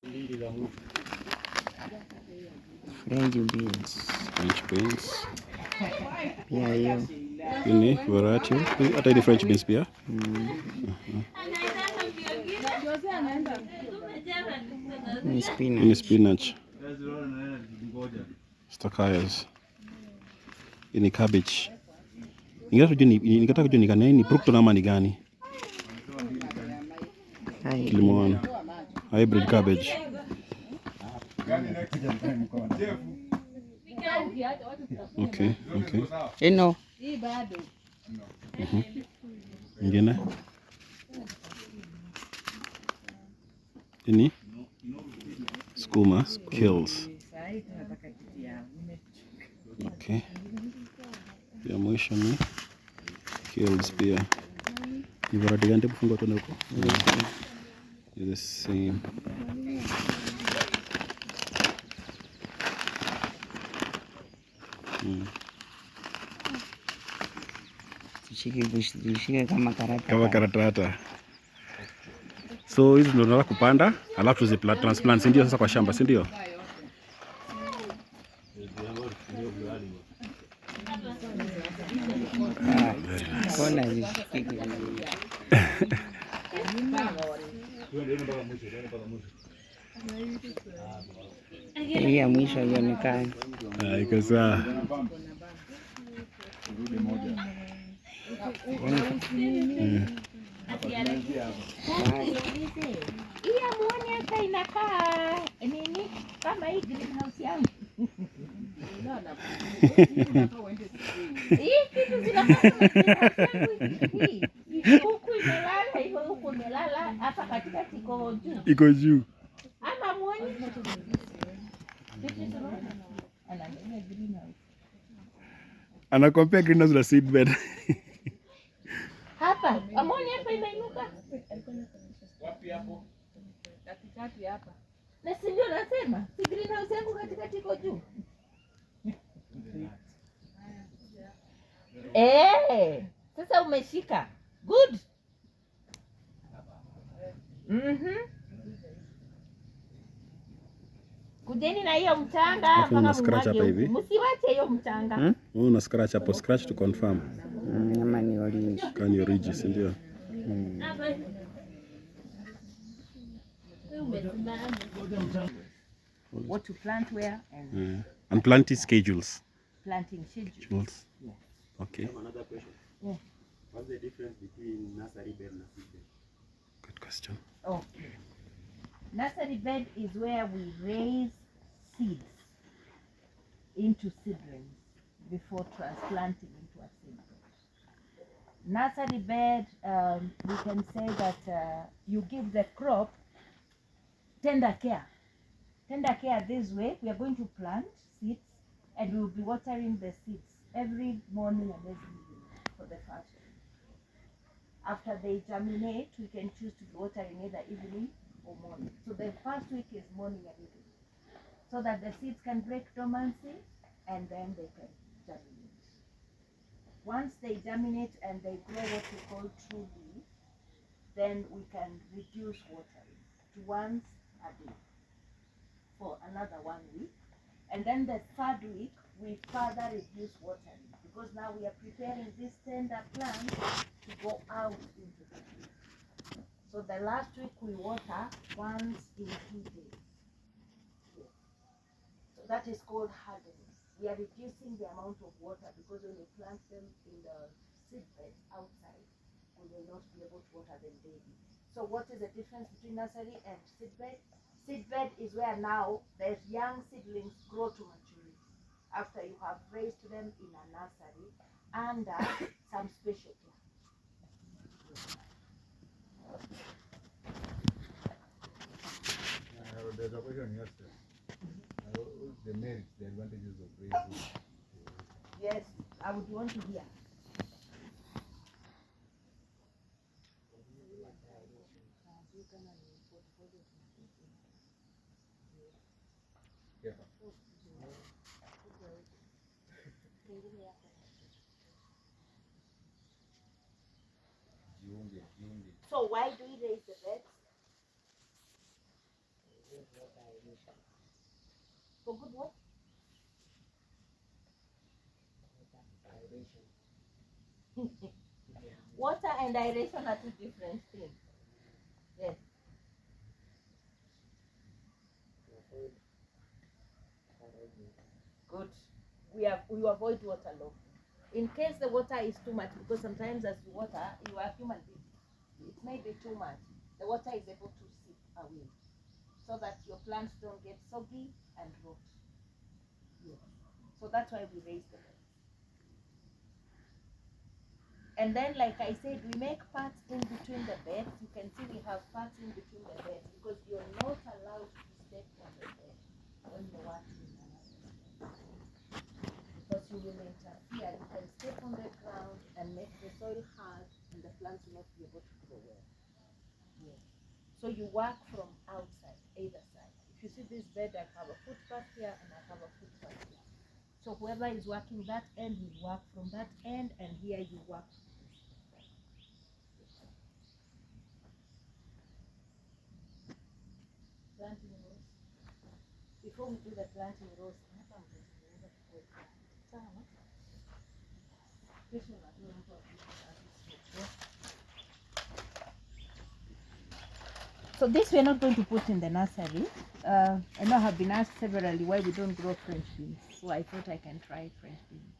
French beans. French beans. Yeah, hiyo. Ini variety. Hata ile French beans pia. Ni spinach. Ini spinach. Stakayas. Ini cabbage. Ningetaka kujua ni gani ni Brookton ama ni gani? Kilimo hybrid cabbage. Okay. Eno. Ingine? Ini? Skuma, skills. Okay. Ya mwisho ni kills pia. Ni variety gani bufunga tena huko? It's the same. Tushike kama karata. Kama karatata. So hizi ndio tunataka kupanda, alafu transplant, si ndio? Sasa kwa shamba, si ndio? Kona zishike. Hii ya mwisho ionekane. Iko sawa. Hii muone hata inakaa nini kama hii greenhouse yangu. Hii kitu zinakaa hii. Huku imelala hivyo, huku imelala hapa katikati iko juu. Iko juu. Ama muone. Ana compare greenhouse na seedbed. Hapa, amoni hapa imeinuka. Wapi hapo? Katikati hapa. Na si ndio nasema, si greenhouse yangu katikati iko juu. Sasa umeshika. Good. Kujeni na hiyo mchanga mpaka hivi. Msiwache hiyo mchanga. Wewe una scratch hapo, scratch to confirm. Kama ni orange. Kama ni orange, si ndio? What to plant where and planting schedules. Planting schedules. Yeah. Okay. Another question. Yeah. What's the difference between nursery bed and seedbed? Good question. Okay. Nursery bed is where we raise seeds into seedlings before transplanting into a seedbed. Nursery bed, we can say that you give the crop tender care. Tender care this way, we are going to plant seeds and we will be watering the seeds every morning and every evening for the first week. After they germinate, we can choose to be watering either evening or morning. So the first week is morning and evening, so that the seeds can break dormancy and then they can germinate. Once they germinate and they grow what we call true leaf, then we can reduce watering to once a day for another 1 week. And then the third week, we further reduce watering because now we are preparing this tender plant to go out into the field. So the last week we water once in 2 days. So that is called hardening. We are reducing the amount of water because when you plant them in the seedbed outside, we will not be able to water them daily. So what is the difference between nursery and seedbed? Seedbed is where now the young seedlings grow to maturity after you have raised them in a nursery under some special care. There's a question yesterday. The merits, the advantages of raising. Yes, I would want to hear. So why do we raise the beds? For good what? Water and aeration are two different things. Yes. Good. We avoid water logging. In case the water is too much, because sometimes as you water, you are human being. It may be too much. The water is able to seep away, so that your plants don't get soggy and rot. Yes. So that's why we raise the beds. And then, like I said, we make paths in between the beds. You can see we have paths in between the beds because you're not allowed to step on the bed when you're working in another bed. Because you will interfere. You can step on the ground and make the soil hard, and the plants will not be able to grow well. Yes. So you work from outside, either side. If you see this bed, I have a footpath here and I have a footpath here. So whoever is working that end will work from that end, and here you work. Planting rows. Before we do the planting rows, so this we are not going to put in the nursery. I know I have been asked severally why we don't grow French beans, so I thought I can try French beans.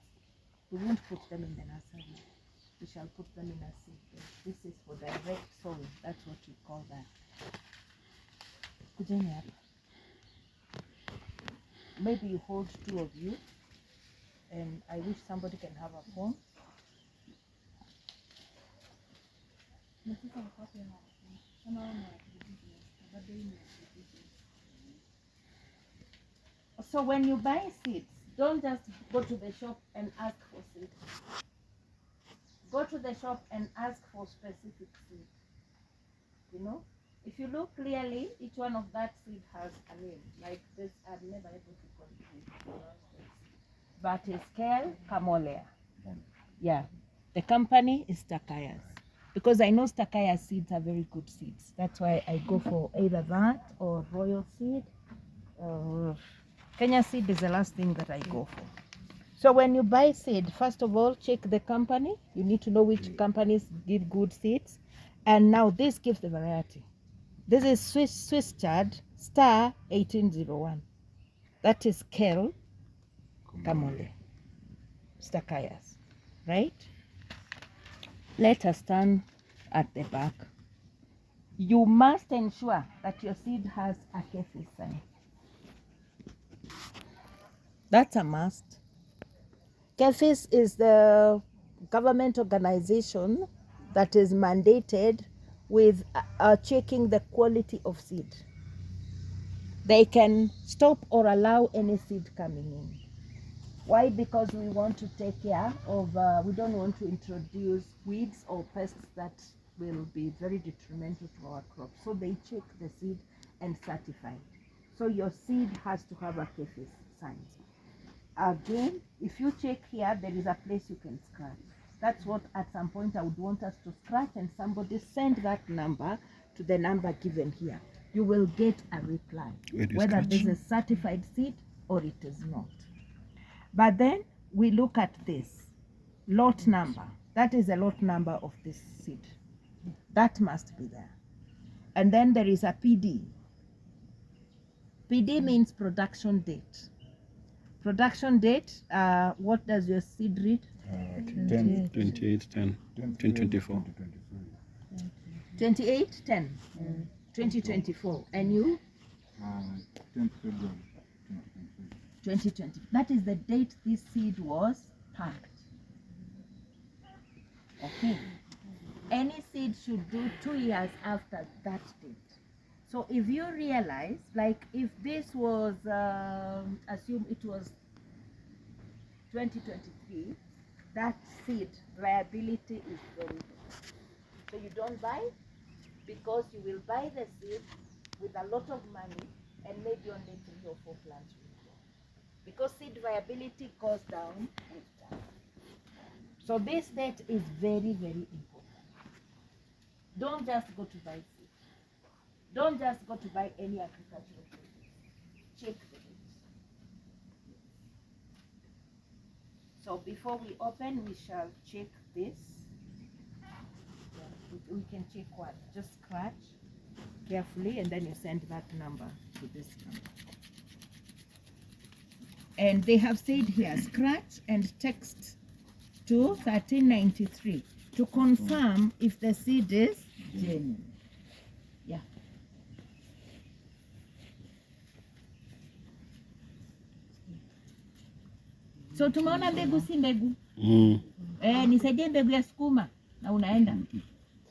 We won't put them in the nursery. We shall put them in a seedbed. This is for direct sowing. That's what we call that. Maybe you hold two of you, and I wish somebody can have a phone. So when you buy seeds, don't just go to the shop and ask for seeds. Go to the shop and ask for specific seeds. You know, if you look clearly, each one of that seed has a name. Like this, I'm never able to pronounce this. But it's kale camellia. Yeah, the company is Takayas. Because I know Takaya seeds are very good seeds. That's why I go for either that or royal seed. Kenya seed is the last thing that I go for. So when you buy seed, first of all, check the company. You need to know which companies give good seeds. And now this gives the variety. This is Swiss chard star 1801. That is kale camellia. Takayas, right? Let us turn at the back. You must ensure that your seed has a KEFI sign. That's a must. KEFIS is the government organization that is mandated with checking the quality of seed. They can stop or allow any seed coming in. Why? Because we want to take care of, we don't want to introduce weeds or pests that will be very detrimental to our crops. So they check the seed and certify it. So your seed has to have a KEFIS sign. Again, if you check here, there is a place you can scratch. That's what at some point I would want us to scratch, and somebody send that number to the number given here. You will get a reply, whether this is certified seed or it is not. But then we look at this lot number. That is a lot number of this seed. That must be there. And then there is a PD. PD means production date. Production date, what does your seed read? 28/10, 2024. 28/10, 2024. And you? 10th February 2020. That is the date this seed was packed. Okay. Any seed should do 2 years after that date. So if you realize, like if this was, assume it was 2023, that seed viability is very low. So you don't buy, because you will buy the seed with a lot of money and maybe only 3 or 4 plants will grow. Because seed viability goes down with time. So this date is very, very important. Don't just go to buy seed. Don't just go to buy any agricultural product. check the date. So before we open, we shall check this. We can check what? Just scratch carefully, and then you send that number to this number. And they have said here, scratch and text to 1393 to confirm if the seed is genuine. Yeah. So tumeona mbegu si mbegu. Nisaidie mbegu ya sukuma na unaenda.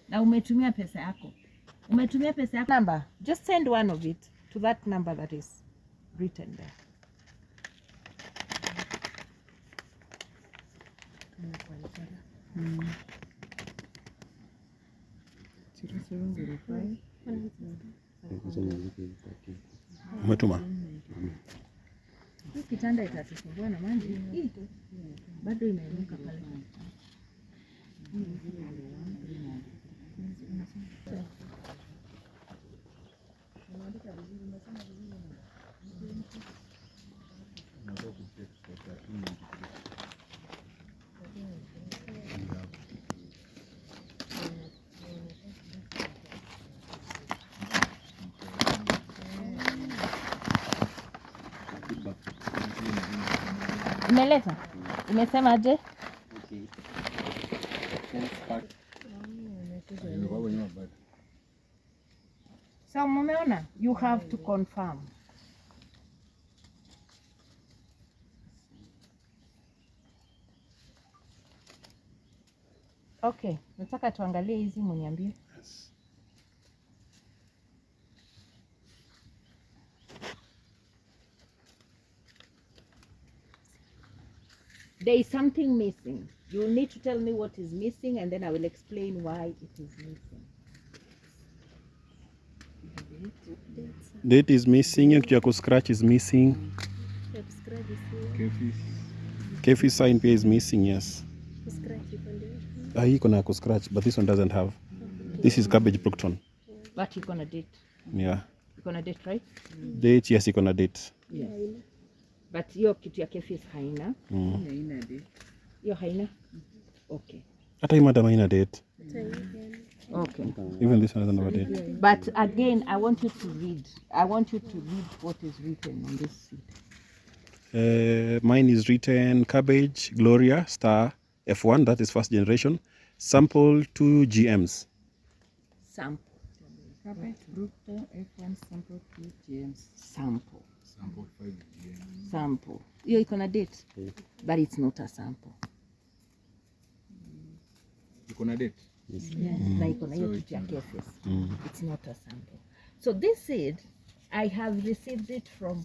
Na umetumia pesa yako. Number. Just send one of it to that number that is written there. Umetuma? Hii kitanda itatusumbua na maji. Hii bado imeinuka pale. Imeleta? Imesema aje? So mumeona, you have to confirm. Okay, nataka tuangalie hizi mniambie. There is something missing. You need to tell me what is missing, and then I will explain why it is missing. Date is missing, hiyo kitu ya kuscratch is missing. Kefi sign pia is missing, yes. Hii iko na kuscratch, but this one doesn't have. This is cabbage Brookton. But you're gonna date. Yeah. You're gonna date, right? Date, yes, iko na date. Yes. But hiyo kitu ya kefi haina. Hiyo haina? Okay. Hata hii madam haina date. Okay. Even this one doesn't have a date. But again, I want you to read. I want you to read what is written on this seed. Mine is written cabbage Gloria star F1, that is first generation. Sample 2 GMs. Sample. Cabbage Brookton F1 sample 2 GMs. Sample. Sample 5 GM. Sample. Hiyo iko na date, but it's not a sample. Iko na date? Yes. Na iko na hiyo kitu ya kefi. It's not a sample. So this seed, I have received it from